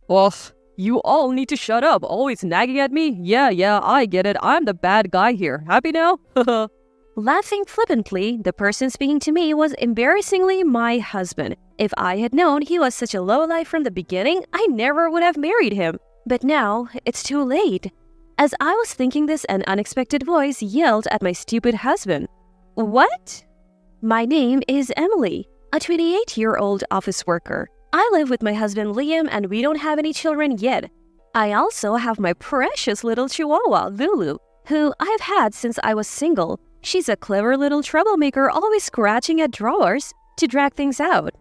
Ugh, you all need to shut up, always nagging at me. Yeah, I get it. I'm the bad guy here. Happy now? Laughing flippantly, the person speaking to me was embarrassingly my husband. If I had known he was such a lowlife from the beginning, I never would have married him. But now, it's too late. As I was thinking this, an unexpected voice yelled at my stupid husband. What? My name is Emily, a 28-year-old office worker. I live with my husband Liam and we don't have any children yet. I also have my precious little chihuahua, Lulu, who I've had since I was single. She's a clever little troublemaker, always scratching at drawers to drag things out.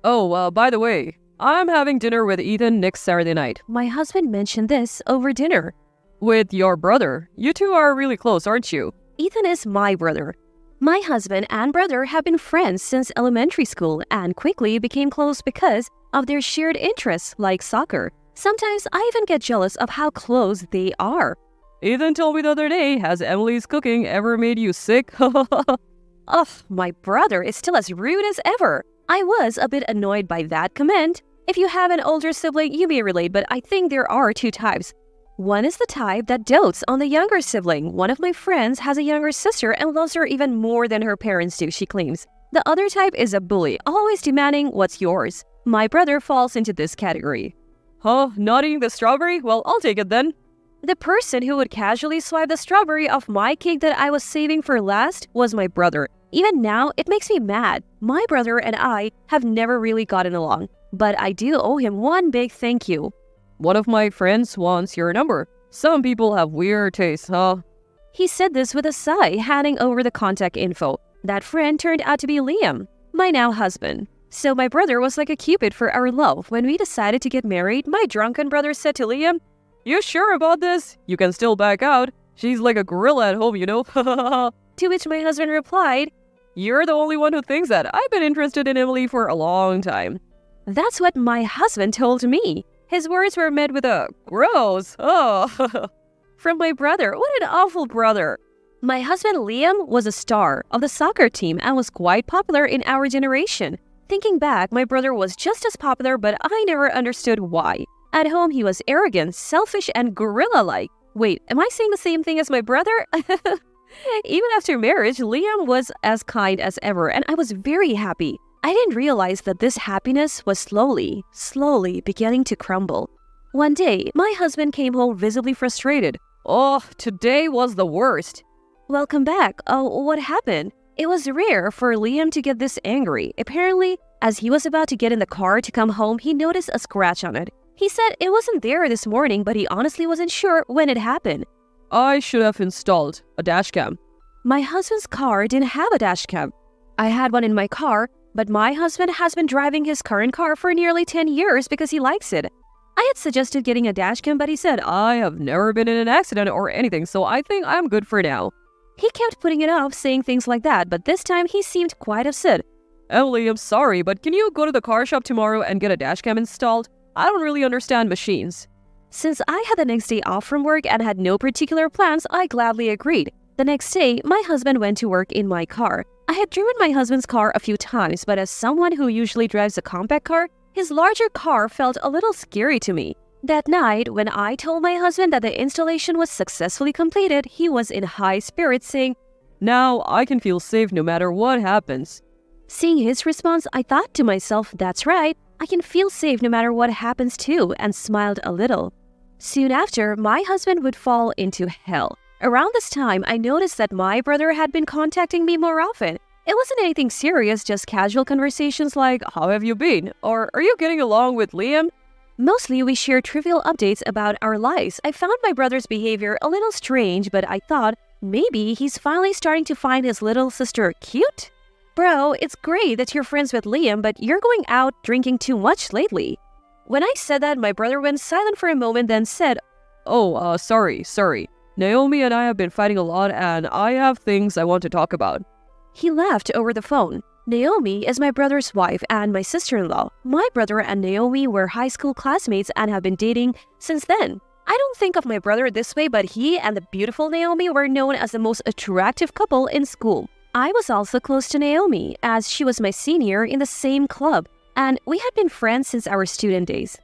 Oh, by the way, I'm having dinner with Ethan next Saturday night. My husband mentioned this over dinner. With your brother. You two are really close, aren't you? Ethan is my brother. My husband and brother have been friends since elementary school and quickly became close because of their shared interests like soccer. Sometimes I even get jealous of how close they are. Ethan told me the other day, has Emily's cooking ever made you sick? Ugh, my brother is still as rude as ever. I was a bit annoyed by that comment. If you have an older sibling, you may relate, but I think there are two types. One is the type that dotes on the younger sibling. One of my friends has a younger sister and loves her even more than her parents do, she claims. The other type is a bully, always demanding what's yours. My brother falls into this category. Huh? Not eating the strawberry? Well, I'll take it then. The person who would casually swipe the strawberry off my cake that I was saving for last was my brother. Even now, it makes me mad. My brother and I have never really gotten along, but I do owe him one big thank you. One of my friends wants your number. Some people have weird tastes, huh? He said this with a sigh, handing over the contact info. That friend turned out to be Liam, my now husband. So my brother was like a cupid for our love. When we decided to get married, my drunken brother said to Liam, "You sure about this? You can still back out. She's like a gorilla at home, you know?" To which my husband replied, "You're the only one who thinks that. I've been interested in Emily for a long time." That's what my husband told me. His words were met with a gross, oh, from my brother. What an awful brother. My husband Liam was a star of the soccer team and was quite popular in our generation. Thinking back, my brother was just as popular, but I never understood why. At home, he was arrogant, selfish, and gorilla-like. Wait, am I saying the same thing as my brother? Even after marriage, Liam was as kind as ever, and I was very happy. I didn't realize that this happiness was slowly beginning to crumble. One day, my husband came home visibly frustrated. Oh, today was the worst. Welcome back. Oh, what happened? It was rare for Liam to get this angry. Apparently, as he was about to get in the car to come home, he noticed a scratch on it. He said it wasn't there this morning, but he honestly wasn't sure when it happened. I should have installed a dashcam. My husband's car didn't have a dashcam. I had one in my car, but my husband has been driving his current car for nearly 10 years because he likes it. I had suggested getting a dashcam, but he said, I have never been in an accident or anything, so I think I'm good for now. He kept putting it off, saying things like that, but this time he seemed quite upset. Emily, I'm sorry, but can you go to the car shop tomorrow and get a dashcam installed? I don't really understand machines. Since I had the next day off from work and had no particular plans, I gladly agreed. The next day, my husband went to work in my car. I had driven my husband's car a few times, but as someone who usually drives a compact car, his larger car felt a little scary to me. That night, when I told my husband that the installation was successfully completed, he was in high spirits, saying, "Now I can feel safe no matter what happens." Seeing his response, I thought to myself, that's right, I can feel safe no matter what happens too, and smiled a little. Soon after, my husband would fall into hell. Around this time, I noticed that my brother had been contacting me more often. It wasn't anything serious, just casual conversations like, "How have you been?" or "Are you getting along with Liam?" Mostly, we shared trivial updates about our lives. I found my brother's behavior a little strange, but I thought maybe he's finally starting to find his little sister cute? Bro, it's great that you're friends with Liam, but you're going out drinking too much lately. When I said that, my brother went silent for a moment, then said, "Oh, sorry. Naomi and I have been fighting a lot and I have things I want to talk about." He laughed over the phone. Naomi is my brother's wife and my sister-in-law. My brother and Naomi were high school classmates and have been dating since then. I don't think of my brother this way, but he and the beautiful Naomi were known as the most attractive couple in school. I was also close to Naomi, as she was my senior in the same club, and we had been friends since our student days.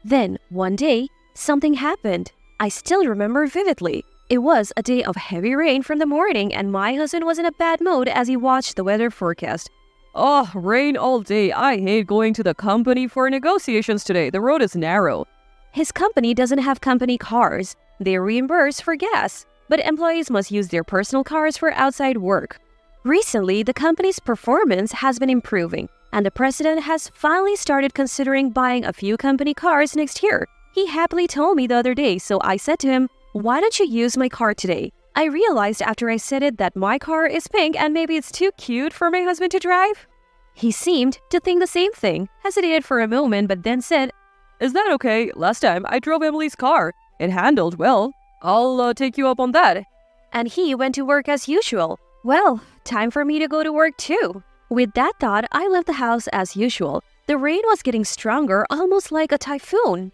Then, one day, something happened. I still remember vividly. It was a day of heavy rain from the morning, and my husband was in a bad mood as he watched the weather forecast. Oh, rain all day. I hate going to the company for negotiations today. The road is narrow. His company doesn't have company cars. They reimburse for gas, but employees must use their personal cars for outside work. Recently, the company's performance has been improving, and the president has finally started considering buying a few company cars next year. He happily told me the other day, so I said to him, "Why don't you use my car today?" I realized after I said it that my car is pink and maybe it's too cute for my husband to drive. He seemed to think the same thing, hesitated for a moment, but then said, Is that okay? Last time I drove Emily's car. It handled well. I'll take you up on that. and he went to work as usual. Well, time for me to go to work too. With that thought, I left the house as usual. The rain was getting stronger, almost like a typhoon.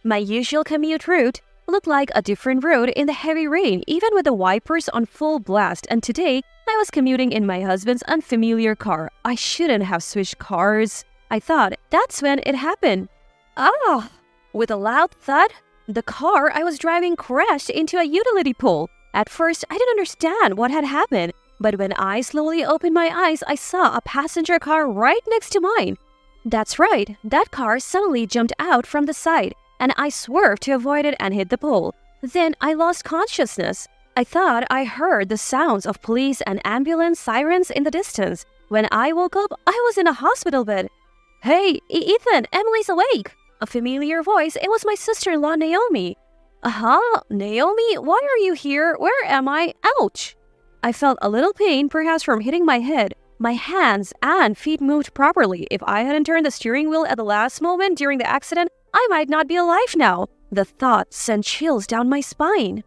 My usual commute route looked like a different road in the heavy rain, even with the wipers on full blast, and today I was commuting in my husband's unfamiliar car. I shouldn't have switched cars, I thought. That's when it happened. Ah! With a loud thud, the car I was driving crashed into a utility pole. At first, I didn't understand what had happened, but when I slowly opened my eyes, I saw a passenger car right next to mine. That's right, that car suddenly jumped out from the side, and I swerved to avoid it and hit the pole. Then I lost consciousness. I thought I heard the sounds of police and ambulance sirens in the distance. When I woke up, I was in a hospital bed. "Hey, Ethan, Emily's awake!" A familiar voice. It was my sister-in-law, Naomi. Naomi, why are you here? Where am I? Ouch! I felt a little pain, perhaps from hitting my head. My hands and feet moved properly. If I hadn't turned the steering wheel at the last moment during the accident, I might not be alive now. The thought sent chills down my spine.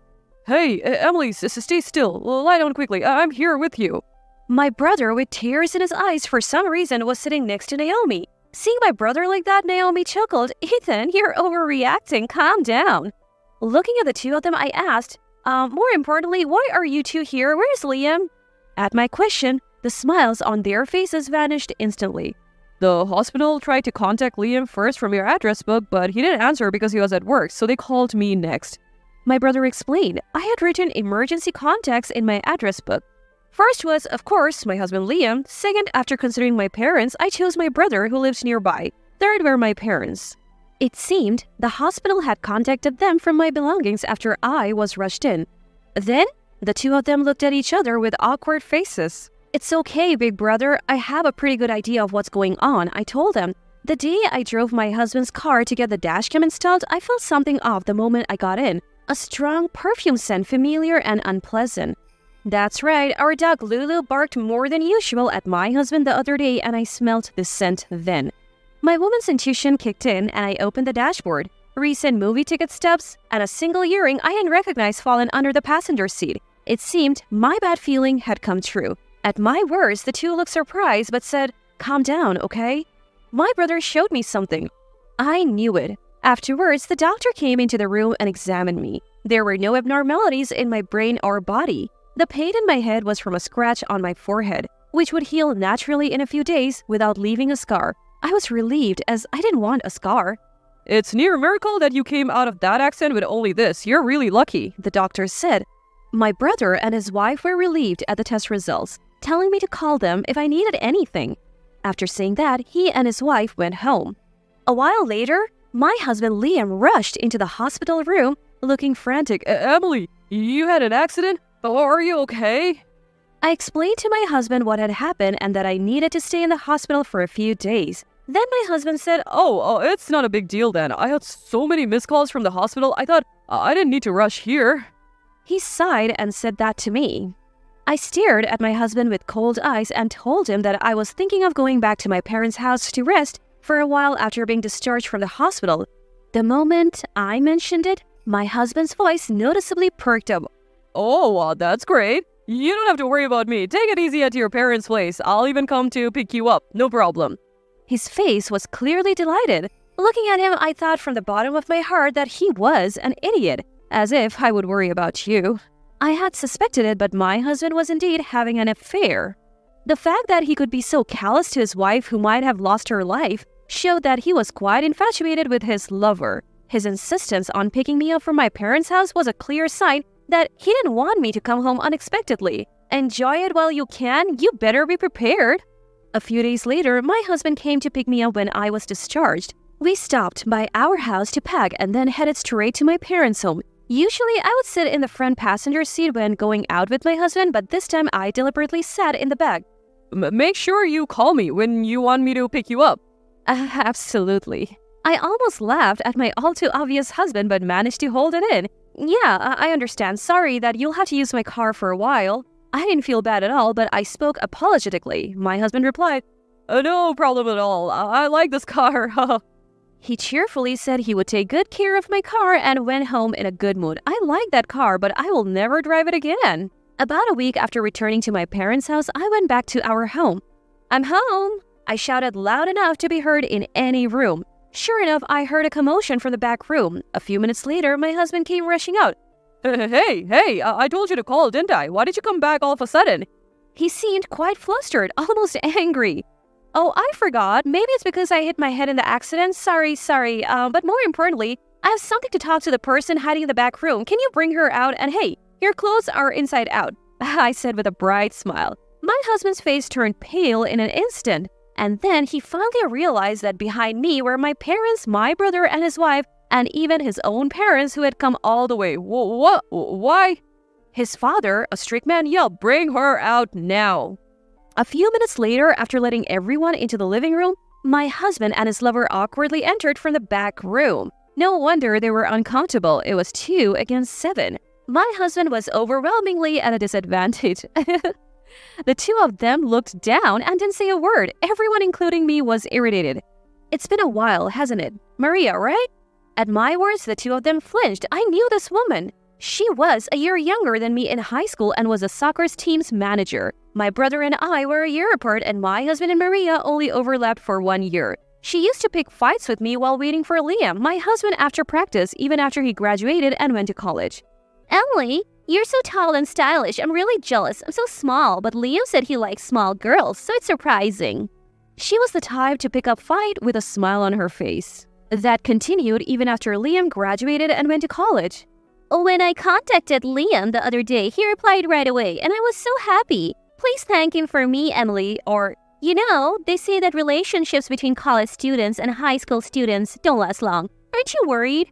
Hey, Emily, stay still. Lie down quickly. I'm here with you. My brother, with tears in his eyes for some reason, was sitting next to Naomi. Seeing my brother like that, Naomi chuckled. "Ethan, you're overreacting. Calm down." Looking at the two of them, I asked, more importantly, why are you two here? Where's Liam? At my question, the smiles on their faces vanished instantly. The hospital tried to contact Liam first from your address book, but he didn't answer because he was at work, so they called me next. My brother explained. I had written emergency contacts in my address book. First was, of course, my husband Liam. Second, after considering my parents, I chose my brother who lives nearby. Third were my parents. It seemed the hospital had contacted them from my belongings after I was rushed in. Then, the two of them looked at each other with awkward faces. "It's okay, big brother. I have a pretty good idea of what's going on," I told them. The day I drove my husband's car to get the dashcam installed, I felt something off the moment I got in. A strong perfume scent, familiar and unpleasant. That's right, our dog Lulu barked more than usual at my husband the other day, and I smelt the scent then. My woman's intuition kicked in, and I opened the dashboard. Recent movie ticket stubs and a single earring I hadn't recognized fallen under the passenger seat. It seemed my bad feeling had come true. At my worst, the two looked surprised but said, "Calm down, okay?" My brother showed me something. I knew it. Afterwards, the doctor came into the room and examined me. There were no abnormalities in my brain or body. The pain in my head was from a scratch on my forehead, which would heal naturally in a few days without leaving a scar. I was relieved as I didn't want a scar. It's near a miracle that you came out of that accident with only this. You're really lucky, the doctor said. My brother and his wife were relieved at the test results, telling me to call them if I needed anything. After saying that, he and his wife went home. A while later, my husband Liam rushed into the hospital room looking frantic. Emily, you had an accident? Oh, are you okay? I explained to my husband what had happened and that I needed to stay in the hospital for a few days. Then my husband said, Oh, it's not a big deal then. I had so many missed calls from the hospital, I thought I didn't need to rush here. He sighed and said that to me. I stared at my husband with cold eyes and told him that I was thinking of going back to my parents' house to rest for a while after being discharged from the hospital. The moment I mentioned it, my husband's voice noticeably perked up. Oh, that's great. You don't have to worry about me. Take it easy at your parents' place. I'll even come to pick you up. No problem. His face was clearly delighted. Looking at him, I thought from the bottom of my heart that he was an idiot. As if I would worry about you. I had suspected it, but my husband was indeed having an affair. The fact that he could be so callous to his wife who might have lost her life showed that he was quite infatuated with his lover. His insistence on picking me up from my parents' house was a clear sign that he didn't want me to come home unexpectedly. Enjoy it while you can, you better be prepared. A few days later, my husband came to pick me up when I was discharged. We stopped by our house to pack and then headed straight to my parents' home. Usually, I would sit in the front passenger seat when going out with my husband, but this time I deliberately sat in the back. Make sure you call me when you want me to pick you up. Absolutely. I almost laughed at my all too obvious husband but managed to hold it in. Yeah, I understand. Sorry that you'll have to use my car for a while. I didn't feel bad at all, but I spoke apologetically. My husband replied, No problem at all. I like this car. He cheerfully said he would take good care of my car and went home in a good mood. I like that car, but I will never drive it again. About a week after returning to my parents' house, I went back to our home. I'm home! I shouted loud enough to be heard in any room. Sure enough, I heard a commotion from the back room. A few minutes later, my husband came rushing out. Hey, I told you to call, didn't I? Why did you come back all of a sudden? He seemed quite flustered, almost angry. Oh, I forgot. Maybe it's because I hit my head in the accident. Sorry. But more importantly, I have something to talk to the person hiding in the back room. Can you bring her out? And hey, your clothes are inside out, I said with a bright smile. My husband's face turned pale in an instant. And then he finally realized that behind me were my parents, my brother and his wife, and even his own parents who had come all the way. What? Why? His father, a strict man, yelled, Bring her out now. A few minutes later, after letting everyone into the living room, my husband and his lover awkwardly entered from the back room. No wonder they were uncomfortable. It was 2 against 7. My husband was overwhelmingly at a disadvantage. The two of them looked down and didn't say a word. Everyone, including me, was irritated. It's been a while, hasn't it? Maria, right? At my words, the two of them flinched. I knew this woman. She was a year younger than me in high school and was a soccer team's manager. My brother and I were a year apart, and my husband and Maria only overlapped for 1 year. She used to pick fights with me while waiting for Liam, my husband, after practice, even after he graduated and went to college. Emily, you're so tall and stylish. I'm really jealous. I'm so small, but Liam said he likes small girls, so it's surprising. She was the type to pick up fight with a smile on her face. That continued even after Liam graduated and went to college. When I contacted Liam the other day, he replied right away, and I was so happy. Please thank him for me, Emily, or, they say that relationships between college students and high school students don't last long. Aren't you worried?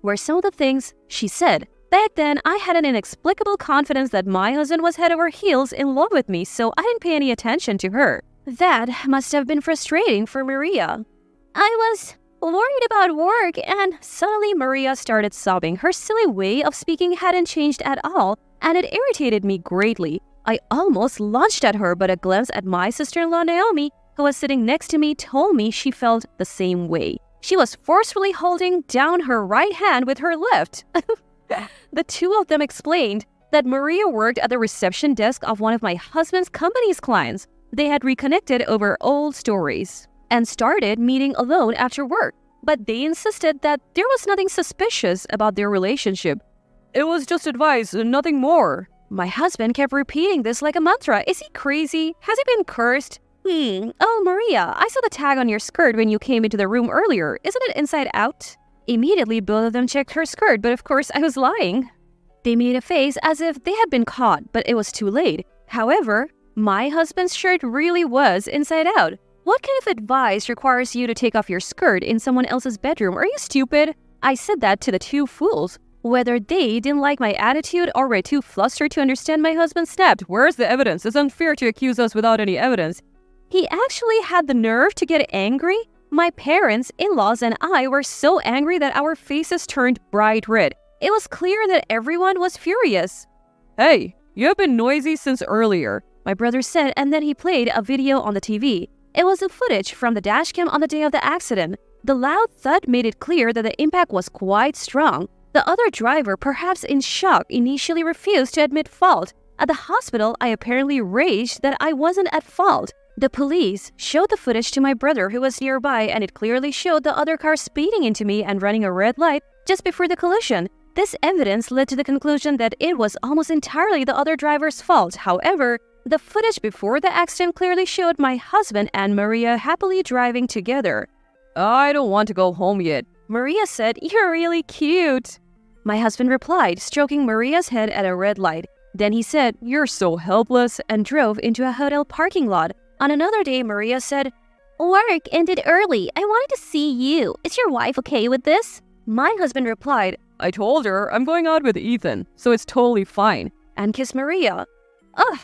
Were some of the things she said. Back then, I had an inexplicable confidence that my husband was head over heels in love with me, so I didn't pay any attention to her. That must have been frustrating for Maria. I was worried about work, and suddenly Maria started sobbing. Her silly way of speaking hadn't changed at all, and it irritated me greatly. I almost lunged at her, but a glance at my sister-in-law Naomi, who was sitting next to me, told me she felt the same way. She was forcefully holding down her right hand with her left. The two of them explained that Maria worked at the reception desk of one of my husband's company's clients. They had reconnected over old stories and started meeting alone after work, but they insisted that there was nothing suspicious about their relationship. It was just advice, nothing more. My husband kept repeating this like a mantra. Is he crazy? Has he been cursed? Oh, Maria, I saw the tag on your skirt when you came into the room earlier. Isn't it inside out? Immediately, both of them checked her skirt, but of course I was lying. They made a face as if they had been caught, but it was too late. However, my husband's shirt really was inside out. What kind of advice requires you to take off your skirt in someone else's bedroom? Are you stupid? I said that to the two fools. Whether they didn't like my attitude or were too flustered to understand, my husband snapped. Where's the evidence? It's unfair to accuse us without any evidence. He actually had the nerve to get angry? My parents, in-laws, and I were so angry that our faces turned bright red. It was clear that everyone was furious. Hey, you have been noisy since earlier, my brother said, and then he played a video on the TV. It was the footage from the dashcam on the day of the accident. The loud thud made it clear that the impact was quite strong. The other driver, perhaps in shock, initially refused to admit fault. At the hospital, I apparently raged that I wasn't at fault. The police showed the footage to my brother, who was nearby, and it clearly showed the other car speeding into me and running a red light just before the collision. This evidence led to the conclusion that it was almost entirely the other driver's fault. However, the footage before the accident clearly showed my husband and Maria happily driving together. I don't want to go home yet. Maria said, "You're really cute." My husband replied, stroking Maria's head at a red light. Then he said, You're so helpless, and drove into a hotel parking lot. On another day, Maria said, "Work ended early. I wanted to see you. Is your wife okay with this?" My husband replied, I told her I'm going out with Ethan, so it's totally fine. and kissed Maria. Ugh!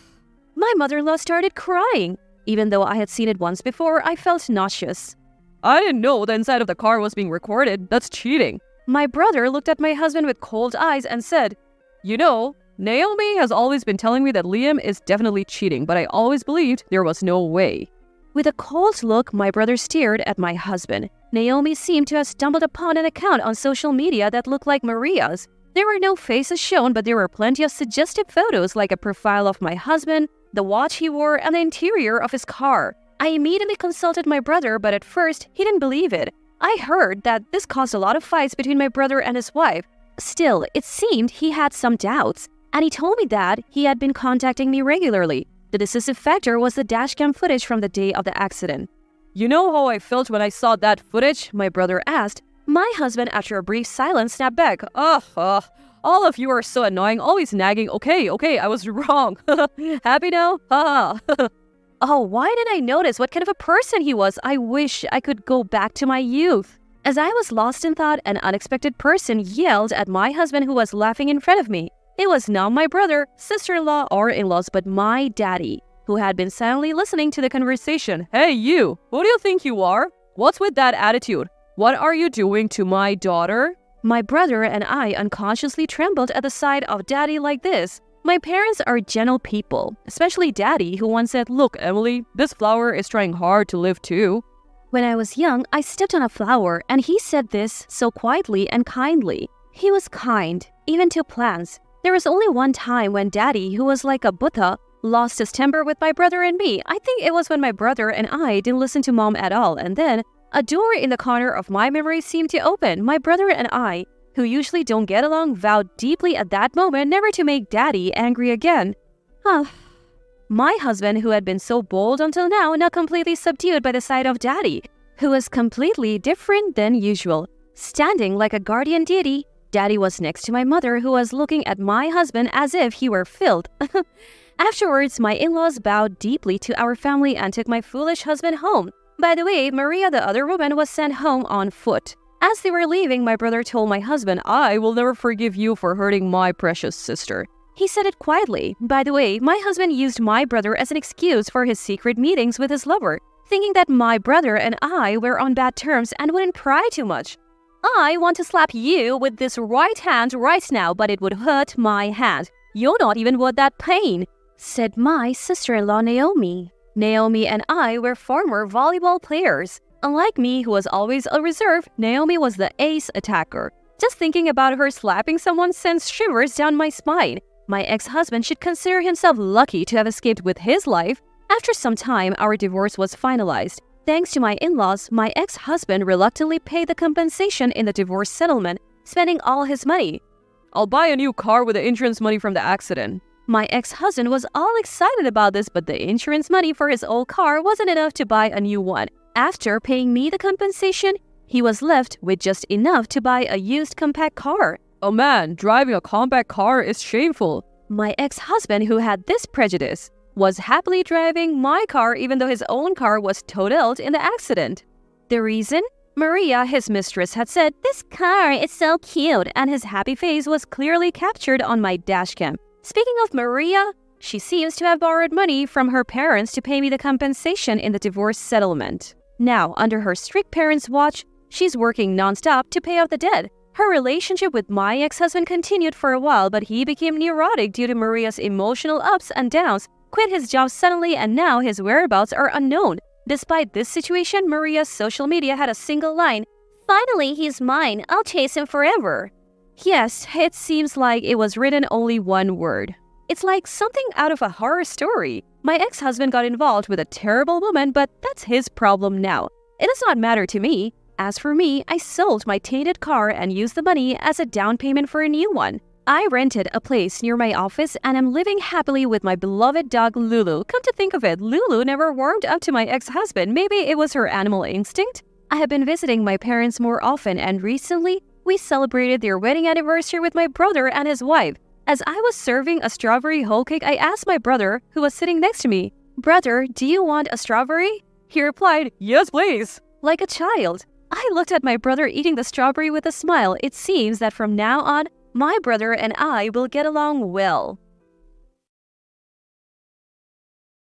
My mother-in-law started crying. Even though I had seen it once before, I felt nauseous. I didn't know the inside of the car was being recorded. That's cheating. My brother looked at my husband with cold eyes and said, You know, Naomi has always been telling me that Liam is definitely cheating, but I always believed there was no way. With a cold look, my brother stared at my husband. Naomi seemed to have stumbled upon an account on social media that looked like Maria's. There were no faces shown, but there were plenty of suggestive photos like a profile of my husband, the watch he wore, and the interior of his car. I immediately consulted my brother, but at first, he didn't believe it. I heard that this caused a lot of fights between my brother and his wife. Still, it seemed he had some doubts, and he told me that he had been contacting me regularly. The decisive factor was the dashcam footage from the day of the accident. You know how I felt when I saw that footage? My brother asked. My husband, after a brief silence, snapped back. All of you are so annoying, always nagging. Okay, I was wrong. Happy now? Ha. Oh, why didn't I notice what kind of a person he was? I wish I could go back to my youth. As I was lost in thought, an unexpected person yelled at my husband who was laughing in front of me. It was not my brother, sister-in-law, or in-laws, but my daddy, who had been silently listening to the conversation. Hey, you! Who do you think you are? What's with that attitude? What are you doing to my daughter? My brother and I unconsciously trembled at the sight of Daddy like this. My parents are gentle people, especially Daddy, who once said, Look, Emily, this flower is trying hard to live too. When I was young, I stepped on a flower, and he said this so quietly and kindly. He was kind, even to plants. There was only one time when Daddy, who was like a Buddha, lost his temper with my brother and me. I think it was when my brother and I didn't listen to Mom at all, and then a door in the corner of my memory seemed to open. My brother and I, who usually don't get along, vowed deeply at that moment never to make Daddy angry again. My husband, who had been so bold until now completely subdued by the sight of Daddy, who was completely different than usual. Standing like a guardian deity, Daddy was next to my mother, who was looking at my husband as if he were filth. Afterwards, my in-laws bowed deeply to our family and took my foolish husband home. By the way, Maria, the other woman, was sent home on foot. As they were leaving, my brother told my husband, I will never forgive you for hurting my precious sister. He said it quietly. By the way, my husband used my brother as an excuse for his secret meetings with his lover, thinking that my brother and I were on bad terms and wouldn't pry too much. I want to slap you with this right hand right now, but it would hurt my hand. You're not even worth that pain, said my sister-in-law Naomi. Naomi and I were former volleyball players. Unlike me, who was always a reserve, Naomi was the ace attacker. Just thinking about her slapping someone sends shivers down my spine. My ex-husband should consider himself lucky to have escaped with his life. After some time, our divorce was finalized. Thanks to my in-laws, my ex-husband reluctantly paid the compensation in the divorce settlement, spending all his money. I'll buy a new car with the insurance money from the accident. My ex-husband was all excited about this, but the insurance money for his old car wasn't enough to buy a new one. After paying me the compensation, he was left with just enough to buy a used compact car. Oh man, driving a compact car is shameful. My ex-husband, who had this prejudice, was happily driving my car even though his own car was totaled in the accident. The reason? Maria, his mistress, had said, "This car is so cute," and his happy face was clearly captured on my dashcam. Speaking of Maria, she seems to have borrowed money from her parents to pay me the compensation in the divorce settlement. Now, under her strict parents' watch, she's working non-stop to pay off the debt. Her relationship with my ex-husband continued for a while, but he became neurotic due to Maria's emotional ups and downs, quit his job suddenly, and now his whereabouts are unknown. Despite this situation, Maria's social media had a single line, "Finally, he's mine. I'll chase him forever." Yes, it seems like it was written only one word. It's like something out of a horror story. My ex-husband got involved with a terrible woman, but that's his problem now. It does not matter to me. As for me, I sold my tainted car and used the money as a down payment for a new one. I rented a place near my office and am living happily with my beloved dog Lulu. Come to think of it, Lulu never warmed up to my ex-husband. Maybe it was her animal instinct? I have been visiting my parents more often, and recently, we celebrated their wedding anniversary with my brother and his wife. As I was serving a strawberry whole cake, I asked my brother, who was sitting next to me, "Brother, do you want a strawberry?" He replied, "Yes, please." Like a child. I looked at my brother eating the strawberry with a smile. It seems that from now on, my brother and I will get along well.